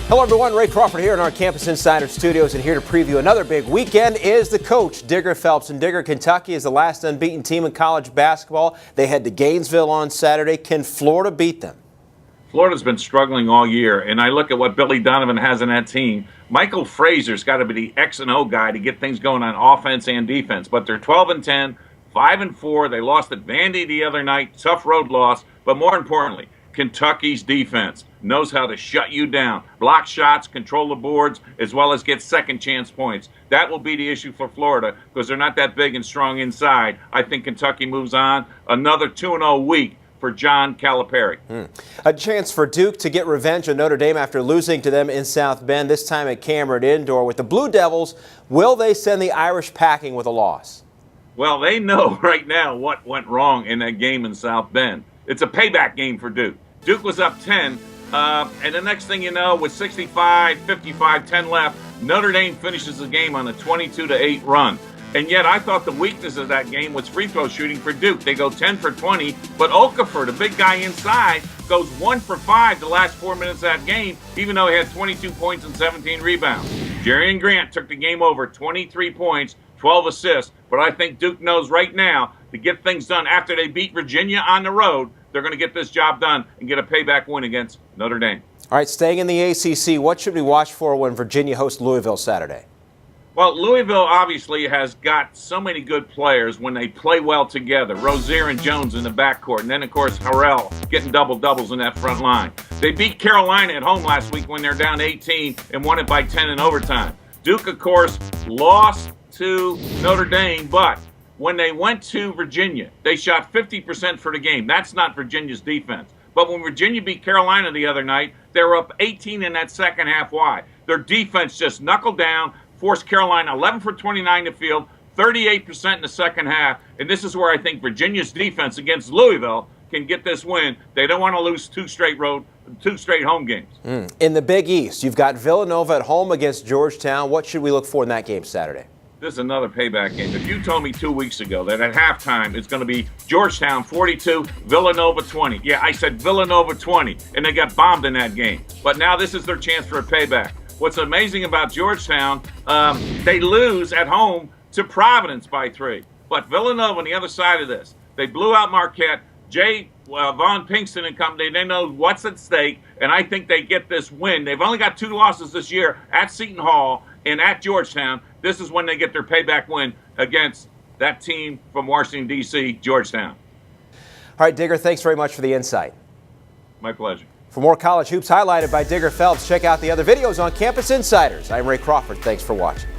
Hello everyone, Ray Crawford here in our Campus Insider studios, and here to preview another big weekend is the coach, Digger Phelps. And Digger, Kentucky is the last unbeaten team in college basketball. They head to Gainesville on Saturday. Can Florida beat them? Florida's been struggling all year, and I look at what Billy Donovan has in that team. Michael Frazier's got to be the X and O guy to get things going on offense and defense. But they're 12-10, 5-4. They lost at Vandy the other night, tough road loss. But more importantly, Kentucky's defense knows how to shut you down, block shots, control the boards, as well as get second chance points. That will be the issue for Florida because they're not that big and strong inside. I think Kentucky moves on. Another 2-0 week for John Calipari. A chance for Duke to get revenge on Notre Dame after losing to them in South Bend, this time at Cameron Indoor. With the Blue Devils, will they send the Irish packing with a loss? Well, they know right now what went wrong in that game in South Bend. It's a payback game for Duke. Duke was up 10, and the next thing you know, with 65, 55, 10 left, Notre Dame finishes the game on a 22-8 run. And yet I thought the weakness of that game was free throw shooting for Duke. They go 10 for 20, but Okafor, the big guy inside, goes 1 for 5 the last 4 minutes of that game, even though he had 22 points and 17 rebounds. Jerry Grant took the game over, 23 points, 12 assists, but I think Duke knows right now to get things done after they beat Virginia on the road, they're going to get this job done and get a payback win against Notre Dame. All right, staying in the ACC, what should we watch for when Virginia hosts Louisville Saturday? Well, Louisville obviously has got so many good players when they play well together. Rozier and Jones in the backcourt, and then, of course, Harrell getting double-doubles in that front line. They beat Carolina at home last week when they're down 18 and won it by 10 in overtime. Duke, of course, lost to Notre Dame, but when they went to Virginia, they shot 50% for the game. That's not Virginia's defense. But when Virginia beat Carolina the other night, they were up 18 in that second half. Why? Their defense just knuckled down, forced Carolina 11 for 29 to field, 38% in the second half. And this is where I think Virginia's defense against Louisville can get this win. They don't want to lose two straight home games. In the Big East, you've got Villanova at home against Georgetown. What should we look for in that game Saturday? This is another payback game. If you told me 2 weeks ago that at halftime it's going to be Georgetown 42, Villanova 20. Yeah, I said Villanova 20, and they got bombed in that game. But now this is their chance for a payback. What's amazing about Georgetown, they lose at home to Providence by 3. But Villanova on the other side of this, they blew out Marquette. Von Pinkston and company, they know what's at stake, and I think they get this win. They've only got 2 losses this year at Seton Hall and at Georgetown. This is when they get their payback win against that team from Washington, D.C., Georgetown. All right, Digger, thanks very much for the insight. My pleasure. For more college hoops highlighted by Digger Phelps, check out the other videos on Campus Insiders. I'm Ray Crawford. Thanks for watching.